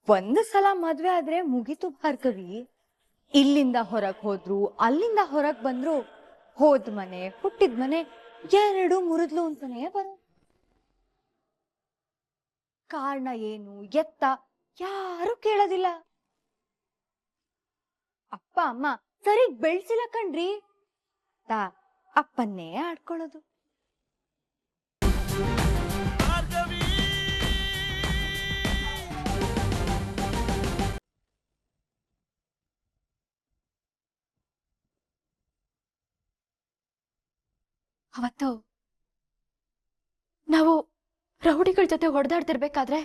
ಒಂದು ಸಲ ಮದ್ವೆ ಆದ್ರೆ ಮುಗಿತು ಭಾರ್ಗವಿ. ಇಲ್ಲಿಂದ ಹೊರಗ್ ಹೋದ್ರು, ಅಲ್ಲಿಂದ ಹೊರಗ್ ಬಂದ್ರು, ಹೋದ್ ಮನೆ ಹುಟ್ಟಿದ ಮನೆ ಎರಡು ಮುರಿದ್ಲು ಅಂತಾನೆ ಬರೋ. ಕಾರಣ ಏನು ಎತ್ತ ಯಾರು ಕೇಳೋದಿಲ್ಲ. ಅಪ್ಪ ಅಮ್ಮ ಸರಿ ಬೆಳ್ಸಿಲ್ಲ ಕಣ್ರಿ, ಅಪ್ಪನ್ನೇ ಆಡ್ಕೊಳ್ಳೋದು. ಅವತ್ತು ನಾವು ರೌಡಿಗಳ ಜೊತೆ ಹೊಡೆದಾಡ್ತಿರ್ಬೇಕಾದ್ರೆ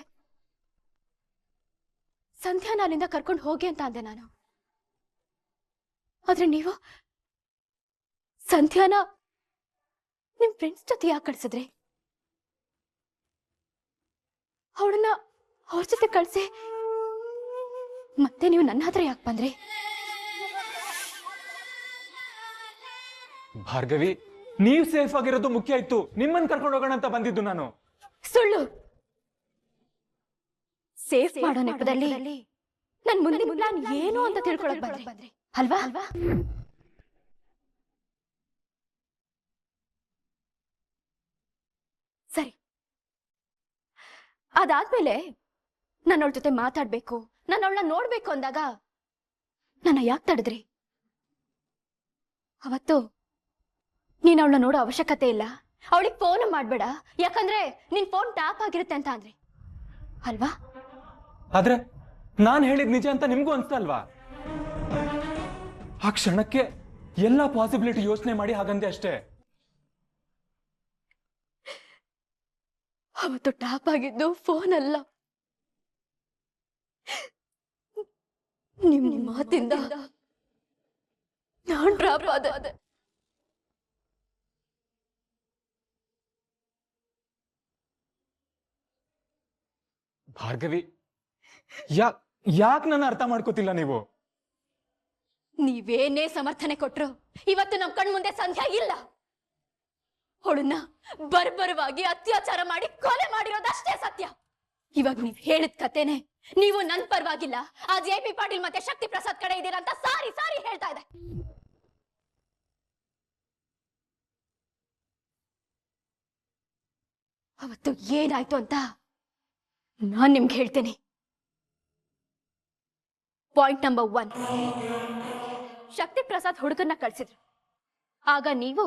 ಸಂಧ್ಯಾ ನಾನಿಂದ ಕರ್ಕೊಂಡು ಹೋಗಿ ಅಂತ ಅಂದೆ ನಾನು. ಆದ್ರೆ ನೀವು ಸಂಧ್ಯಾನ ನಿಮ್ ಫ್ರೆಂಡ್ಸ್ ಜೊತೆ ಯಾಕೆ ಕಳ್ಸಿದ್ರಿ? ಅವಳನ್ನ ಅವ್ರ ಜೊತೆ ಕಳ್ಸಿ ಮತ್ತೆ ನೀವು ನನ್ನ ಹತ್ರ ಯಾಕೆ ಬಂದ್ರಿ? ಭಾರ್ಗವಿ, ನೀವ್ ಸೇಫ್ ಆಗಿರೋದು ಮುಖ್ಯ ಇತ್ತು. ನಿಮ್ಮನ್ನ ಕರ್ಕೊಂಡು ಹೋಗೋಣ ಅಂತ ಬಂದಿದ್ದು ನಾನು. ಸುಳ್ಳು. ಸೇಫ್ ಮಾಡೋ ನೆಪದಲ್ಲಿ ನನ್ ಮುಂದಿನ ಪ್ಲಾನ್ ಏನು ಅಂತ ತಿಳ್ಕೊಳಕ್ ಬಂದ್ರಿ ಅಲ್ವಾ? ಸರಿ, ಅದಾದ್ಮೇಲೆ ನಾನು ಅವಳ ಜೊತೆ ಮಾತಾಡ್ಬೇಕು, ನಾನು ಅವಳನ್ನ ನೋಡ್ಬೇಕು ಅಂದಾಗ ನನ್ನ ಯಾಕೆ ತಡೆದ್ರಿ? ಅವತ್ತು ನೀನ್ ಅವಳನ್ನ ನೋಡೋ ಅವಶ್ಯಕತೆ ಇಲ್ಲ, ಅವಳಿಗೆ ಫೋನ್ ಮಾಡ್ಬೇಡ, ಯಾಕಂದ್ರೆ ನಿನ್ ಫೋನ್ ಟ್ಯಾಪ್ ಆಗಿರುತ್ತೆ ಅಂತ ಅಂದ್ರಿ ಅಲ್ವಾ? ಆದ್ರೆ ನಾನ್ ಹೇಳಿದ್ ನಿಜ ಅಂತ ನಿಮ್ಗೂ ಅನ್ಸ್ತಾ ಅಲ್ವಾ? ಆ ಕ್ಷಣಕ್ಕೆ ಎಲ್ಲಾ ಪಾಸಿಬಿಲಿಟಿ ಯೋಚನೆ ಮಾಡಿ ಹಾಗಂದೆ ಅಷ್ಟೇ. ಅವತ್ತು ಟ್ಯಾಪ್ ಆಗಿದ್ದು ಫೋನ್ ಅಲ್ಲ, ನಿಮ್ ಮಾತಿಂದ ನಾನ್ ಟ್ಯಾಪ್ ಆದೆ. ಭಾರ್ಗವಿ, ಯಾಕೆ ನನ್ನ ಅರ್ಥ ಮಾಡ್ಕೋತಿಲ್ಲ ನೀವು? ನೀವೇನೇ ಸಮರ್ಥನೆ ಕೊಟ್ರು ಇವತ್ತು ನಮ್ ಕಣ್ ಮುಂದೆ ಸಂಧ್ಯಾ ಇಲ್ಲ. ಅವಳನ್ನ ಬರ್ಬರವಾಗಿ ಅತ್ಯಾಚಾರ ಮಾಡಿ ಕೊಲೆ ಮಾಡಿರೋದಷ್ಟೇ ಸತ್ಯ. ಇವಾಗ ನೀವ್ ಹೇಳಿದ ಕತೆನೆ ನೀವು ನನ್ ಪರವಾಗಿಲ್ಲ, ಆ ಜೆ.ಪಿ. ಪಾಟೀಲ್ ಮತ್ತೆ ಶಕ್ತಿ ಪ್ರಸಾದ್ ಕಡೆ ಇದ್ದೀರಾ ಅಂತ ಸಾರಿ ಸಾರಿ ಹೇಳ್ತಾ ಇದೆ. ಅವತ್ತು ಏನಾಯ್ತು ಅಂತ ನಾನ್ ನಿಮ್ಗೆ ಹೇಳ್ತೇನೆ. ಪಾಯಿಂಟ್ ನಂಬರ್ 1, ಶಕ್ತಿ ಪ್ರಸಾದ್ ಹುಡುಗನ್ನ ಕಳ್ಸಿದ್ರು. ಆಗ ನೀವು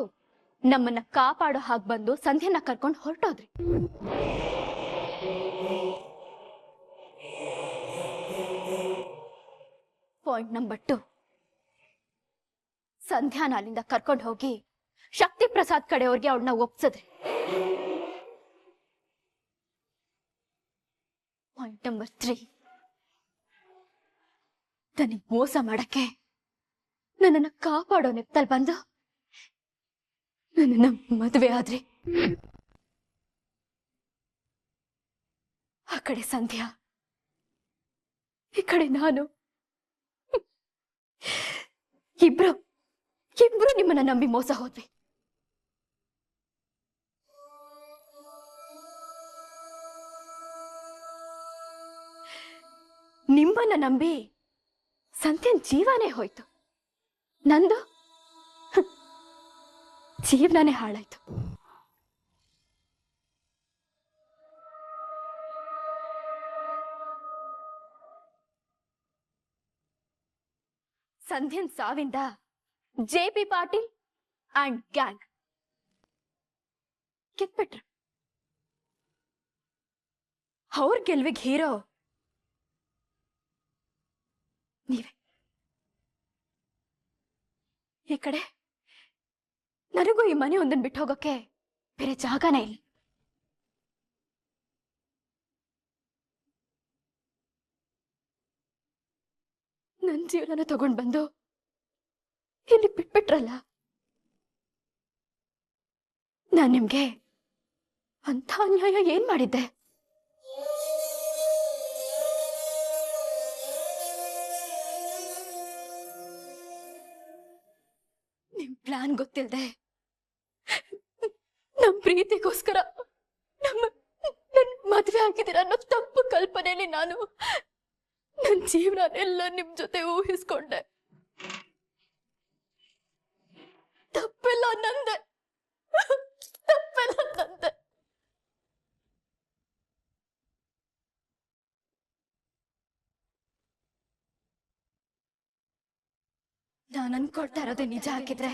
ನಮ್ಮನ್ನ ಕಾಪಾಡೋ ಹಾಗೆ ಬಂದು ಸಂಧ್ಯನ ಕರ್ಕೊಂಡು ಹೊರಟೋದ್ರಿ. ಪಾಯಿಂಟ್ ನಂಬರ್ 2, ಸಂಧ್ಯಾನ ಅಲ್ಲಿಂದ ಕರ್ಕೊಂಡು ಹೋಗಿ ಶಕ್ತಿ ಪ್ರಸಾದ್ ಕಡೆಯವ್ರಿಗೆ ಅವಳನ್ನ ಒಪ್ಸಿದ್ರಿ. ಪಾಯಿಂಟ್ ನಂಬರ್ 3, ನನಗೆ ಮೋಸ ಮಾಡಕ್ಕೆ ನನ್ನನ್ನು ಕಾಪಾಡೋ ನೆಪದಲ್ಲಿ ಬಂದು ನನ್ನನ್ನ ಮದುವೆ ಆದ್ರಿ. ಆ ಕಡೆ ಸಂಧ್ಯಾ, ಈ ಕಡೆ ನಾನು, ಇಬ್ರು ನಿಮ್ಮನ್ನ ನಂಬಿ ಮೋಸ ಹೋದ್ವಿ. ನಿಮ್ಮನ್ನ ನಂಬಿ ಸಂಧ್ಯನ್ ಜೀವನೇ ಹೋಯ್ತು, ನಂದು ಜೀವನನೇ ಹಾಳಾಯ್ತು. ಸಂಧ್ಯನ್ ಸಾವಿಂದ ಜೆ.ಪಿ. ಪಾಟೀಲ್ ಅಂಡ್ ಗ್ಯಾಂಗ್ ಕಿತ್ಬಿಟ್ರು. ಅವ್ರ ಗೆಲ್ವಿಗೆ ಹೀರೋ ನೀವೇ. ಈ ಕಡೆ ನನಗೂ ಈ ಮನೆ ಒಂದನ್ನು ಬಿಟ್ಟು ಹೋಗೋಕೆ ಬೇರೆ ಜಾಗನೇ ಇಲ್ಲ. ನನ್ನ ಜೀವನನ ತಗೊಂಡು ಬಂದು ಇಲ್ಲಿ ಬಿಟ್ಬಿಟ್ರಲ್ಲ. ನಾನು ನಿಮ್ಗೆ ಅಂಥ ಅನ್ಯಾಯ ಏನ್ ಮಾಡಿದ್ದೆ? ನಿಮ್ ಪ್ಲಾನ್ ಗೊತ್ತಿಲ್ದೆ ನಮ್ ಪ್ರೀತಿಗೋಸ್ಕರ ನನ್ ಮದ್ವೆ ಆಗಿದ್ದೀರ ಅನ್ನೋ ತಪ್ಪು ಕಲ್ಪನೆಯಲ್ಲಿ ನಾನು ನನ್ನ ಜೀವನನೆಲ್ಲ ನಿಮ್ ಜೊತೆ ಊಹಿಸ್ಕೊಂಡೆ. ತಪ್ಪೆಲ್ಲ ನಂದೆ, ತಪ್ಪೆಲ್ಲ ನಂದೆ. ನಾನು ಅನ್ಕೊಳ್ತಾ ಇರೋದೇ ನಿಜ ಹಾಕಿದ್ರೆ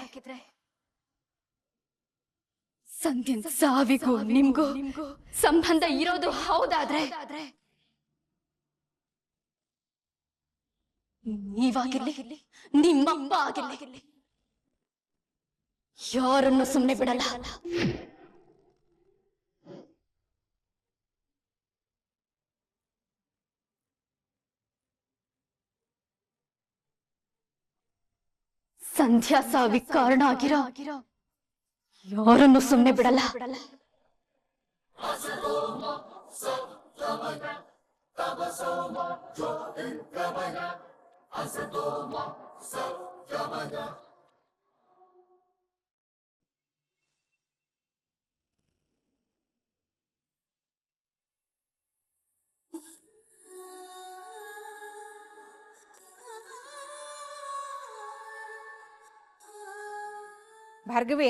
ಸಂಧ್ಯನ್ ಸಾವಿಗೂ ನಿಮ್ಗೂ ಸಂಬಂಧ ಇರೋದು ಹೌದಾದ್ರೆ ನೀವಾಗಿರ್ಲಿ, ನಿಮ್ಮಪ್ಪ ಆಗಿರ್ಲಿ, ಯಾರನ್ನು ಸುಮ್ಮನೆ ಬಿಡಲ್ಲ. ಸಂಧ್ಯಾ ಸಾವಿಗೆ ಕಾರಣ ಆಗಿರೋ ಯಾರನ್ನು ಸುಮ್ಮನೆ ಬಿಡಲ್ಲ. ಭಾರ್ಗವಿ,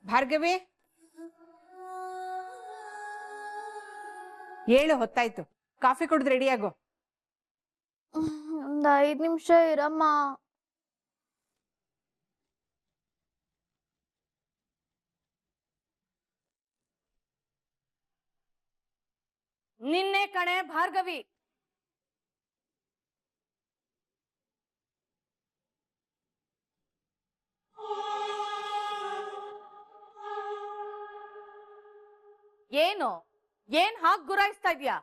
ಭಾರ್ಗವಿ, ಏಳು ಹೊತ್ತಾಯ್ತು. ಕಾಫಿ ಕುಡಿದು ರೆಡಿಯಾಗು. ಒಂದ್ 5 ನಿಮಿಷ ಇರಮ್ಮ. ನಿನ್ನೆ ಕಣೆ ಭಾರ್ಗವಿ. ಏನು ಏನ್ ಹಾಗೆ ಗುರಾಯಿಸ್ತಾ ಇದ್ಯಾ?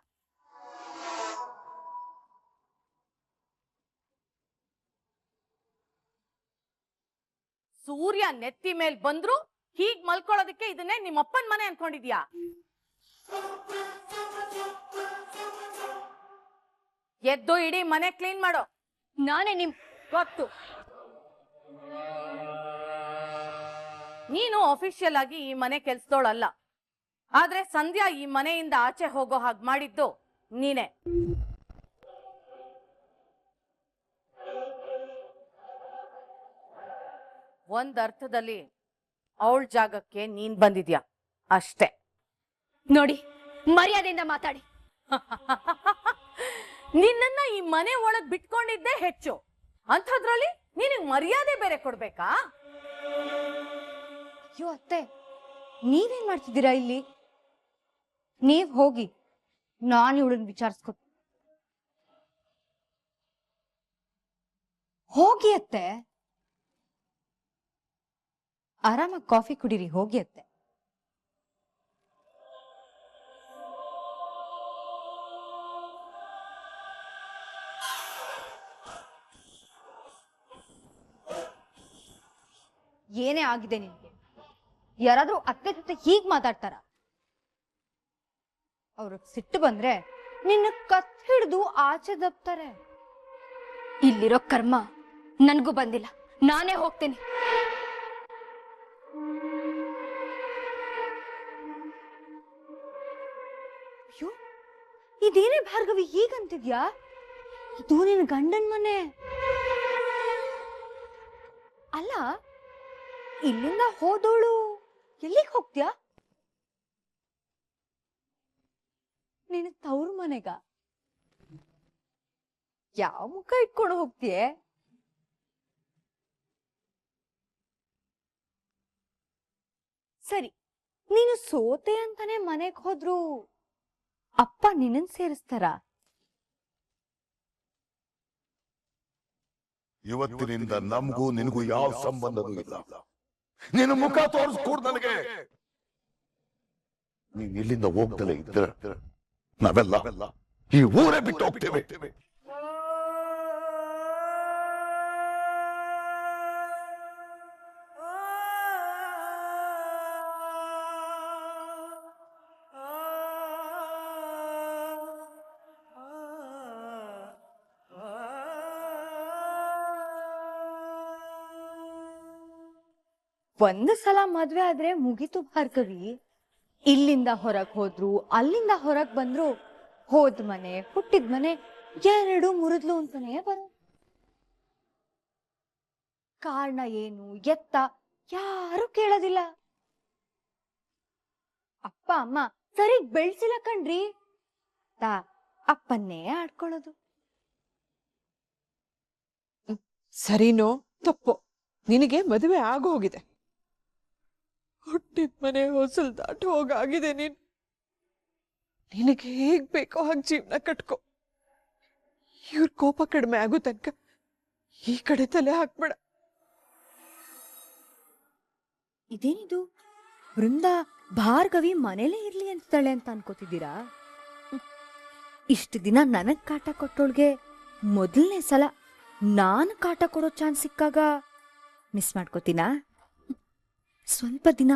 ಸೂರ್ಯ ನೆತ್ತಿ ಮೇಲ್ ಬಂದ್ರು ಹೀಗ್ ಮಲ್ಕೊಳ್ಳೋದಕ್ಕೆ ಇದನ್ನೇ ನಿಮ್ಮಪ್ಪನ್ ಮನೆ ಅನ್ಕೊಂಡಿದ್ಯಾ? ಎದ್ದು ಇಡೀ ಮನೆ ಕ್ಲೀನ್ ಮಾಡೋ. ನಾನೇ ನಿಮ್ ಗೊತ್ತು, ನೀನು ಅಫಿಷಿಯಲ್ ಆಗಿ ಈ ಮನೆ ಕೆಲ್ಸದೋಳಲ್ಲ. ಆದ್ರೆ ಸಂಧ್ಯಾ ಈ ಮನೆಯಿಂದ ಆಚೆ ಹೋಗೋ ಹಾಗೆ ಮಾಡಿದ್ದು ನೀನೆ. ಒಂದರ್ಥದಲ್ಲಿ ಅವಳ ಜಾಗಕ್ಕೆ ನೀನ್ ಬಂದಿದ್ಯಾ ಅಷ್ಟೇ. ನೋಡಿ, ಮರ್ಯಾದೆಯಿಂದ ಮಾತಾಡಿ. ನಿನ್ನನ್ನ ಈ ಮನೆ ಒಳಗ್ ಬಿಟ್ಕೊಂಡಿದ್ದೇ ಹೆಚ್ಚು, ಅಂಥದ್ರಲ್ಲಿ ನಿನಗ್ ಮರ್ಯಾದೆ ಬೇರೆ ಕೊಡ್ಬೇಕಾ? ಅಯ್ಯೋ ಅತ್ತೆ, ನೀವೇನ್ ಮಾಡ್ತಿದ್ದೀರಾ ಇಲ್ಲಿ? ನೀವ್ ಹೋಗಿ, ನಾನು ಇವಳನ್ನ ವಿಚಾರಿಸ್ಕೊ. ಹೋಗಿ ಅತ್ತೆ, ಆರಾಮಾಗಿ ಕಾಫಿ ಕುಡೀರಿ. ಹೋಗಿ ಅತ್ತೆ. ಏನೇ ಆಗಿದೆ ನಿನ್ಗೆ? ಯಾರಾದ್ರೂ ಅತ್ತೆ ಜೊತೆ ಹೀಗ್ ಮಾತಾಡ್ತಾರ? ಅವ್ರಿಗೆ ಸಿಟ್ಟು ಬಂದ್ರೆ ನಿನ್ನ ಕತ್ ಹಿಡಿದು ಆಚೆ ದಬ್ತಾರೆ. ಇಲ್ಲಿರೋ ಕರ್ಮ ನನ್ಗೂ ಬಂದಿಲ್ಲ, ನಾನೇ ಹೋಗ್ತೀನಿ. ಅಯ್ಯೋ, ಇದೇನೇ ಭಾರ್ಗವಿ ಹೀಗಂತಿದ್ಯಾ? ಇದು ನಿನ್ನ ಗಂಡನ್ ಮನೆ ಅಲ್ಲ. ಇಲ್ಲಿಂದ ಹೋದೋಳು ಎಲ್ಲಿಗೆ ಹೋಗ್ತೀಯಾ? ನಿನ್ನ ತವ್ರ ಮನೆಗ? ಯಾವ ಮುಖ ಇಟ್ಕೊಂಡು ಹೋಗ್ತೀಯ? ಸರಿ, ನೀನು ಸೋತೆ ಅಂತಾನೆ ಮನೆಗ್ ಹೋದ್ರು ಅಪ್ಪ ನಿನ್ನನ್ ಸೇರಿಸ್ತಾರ? ಇವತ್ತಿನಿಂದ ನಮಗೂ ನಿನಗೂ ಯಾವ ಸಂಬಂಧನೂ ಇಲ್ಲ. ನಿನ್ನ ಮುಖ ತೋರಿಸ್ಕೊಡ್ ನನಗೆ. ನೀನ್ ಇಲ್ಲಿಂದ ಹೋಗ್ತಲೇ ಇದ್ರೆ ನಾವೆಲ್ಲ ಈ ಊರೇ ಬಿಟ್ಟು ಹೋಗ್ತೇವೆ. ಒಂದು ಸಲ ಮದ್ವೆ ಆದ್ರೆ ಮುಗಿತು ಭಾರ್ಗವಿ. ಇಲ್ಲಿಂದ ಹೊರಗ್ ಹೋದ್ರು, ಅಲ್ಲಿಂದ ಹೊರಗ್ ಬಂದ್ರು, ಹೋದ್ ಮನೆ ಹುಟ್ಟಿದ ಮನೆ ಎರಡು ಮುರಿದ್ಲು ಅಂತಾನೆ ಬರೋ. ಕಾರಣ ಏನು ಎತ್ತ ಯಾರು ಕೇಳೋದಿಲ್ಲ. ಅಪ್ಪ ಅಮ್ಮ ಸರಿ ಬೆಳ್ಸಿಲ್ಲ ಕಣ್ರಿ, ಅಪ್ಪನ್ನೇ ಆಡ್ಕೊಳ್ಳೋದು. ಸರಿನೋ ತಪ್ಪೋ, ನಿನಗೆ ಮದುವೆ ಆಗೋಗಿದೆ. ಹುಟ್ಟಿದ ಮನೆ ಹೊಸಲ್ ದಾಟ ಹೋಗಾಗಿದೆ. ನಿನಗೆ ಹೇಗ್ ಬೇಕೋ ಹಾಗೆ ಜೀವನ ಕಟ್ಕೋ. ಇವ್ರ ಕೋಪ ಕಡಿಮೆ ಆಗೋ ತನಕ ಈ ಕಡೆ ತಲೆ ಹಾಕ್ಬೇಡ. ಇದೇನಿದು, ಬೃಂದ ಭಾರ್ಗವಿ ಮನೇಲೇ ಇರ್ಲಿ ಅಂತಾಳೆ ಅಂತ ಅನ್ಕೋತಿದ್ದೀರಾ? ಇಷ್ಟು ದಿನ ನನಗ್ ಕಾಟ ಕೊಟ್ಟೋಳ್ಗೆ ಮೊದಲನೇ ಸಲ ನಾನು ಕಾಟ ಕೊಡೋ ಚಾನ್ಸ್ ಸಿಕ್ಕಾಗ ಮಿಸ್ ಮಾಡ್ಕೋತೀನಾ? ಸ್ವಲ್ಪ ದಿನ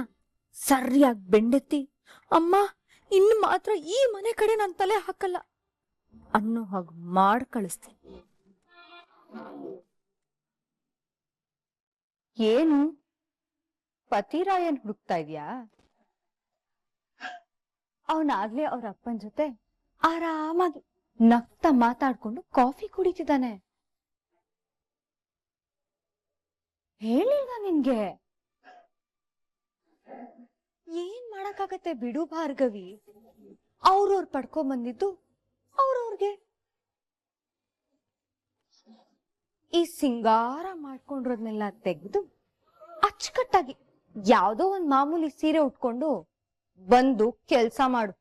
ಸರಿಯಾಗಿ ಬೆಂಡೆತ್ತಿ ಅಮ್ಮ ಇನ್ನು ಮಾತ್ರ ಈ ಮನೆ ಕಡೆ ನನ್ನ ತಲೆ ಹಾಕಲ್ಲ ಅನ್ನೋ ಹಾಗೆ ಮಾಡ್ ಕಳಿಸ್ತೀನಿ. ಏನು ಪತಿರಾಯನ್ ಹುಡುಕ್ತಾ ಇದ್ಯಾ? ಅವನಾಗ್ಲೇ ಅವ್ರ ಅಪ್ಪನ ಜೊತೆ ಆರಾಮಾಗಿ ನಗ್ತಾ ಮಾತಾಡ್ಕೊಂಡು ಕಾಫಿ ಕುಡಿತಿದ್ದಾನೆ. ಹೇಳಿಲ್ವಾ ನಿನ್ಗೆ? ಏನ್ ಮಾಡಕ್ಕಾಗತ್ತೆ ಬಿಡು ಭಾರ್ಗವಿ, ಅವ್ರವ್ರು ಪಡ್ಕೊಂಡ್ ಬಂದಿದ್ದು ಅವ್ರವ್ರಿಗೆ. ಈ ಸಿಂಗಾರ ಮಾಡ್ಕೊಂಡಿರೋದ್ನೆಲ್ಲ ತೆಗೆದು ಅಚ್ಚುಕಟ್ಟಾಗಿ ಯಾವ್ದೋ ಒಂದ್ ಮಾಮೂಲಿ ಸೀರೆ ಉಟ್ಕೊಂಡು ಬಂದು ಕೆಲ್ಸ ಮಾಡು.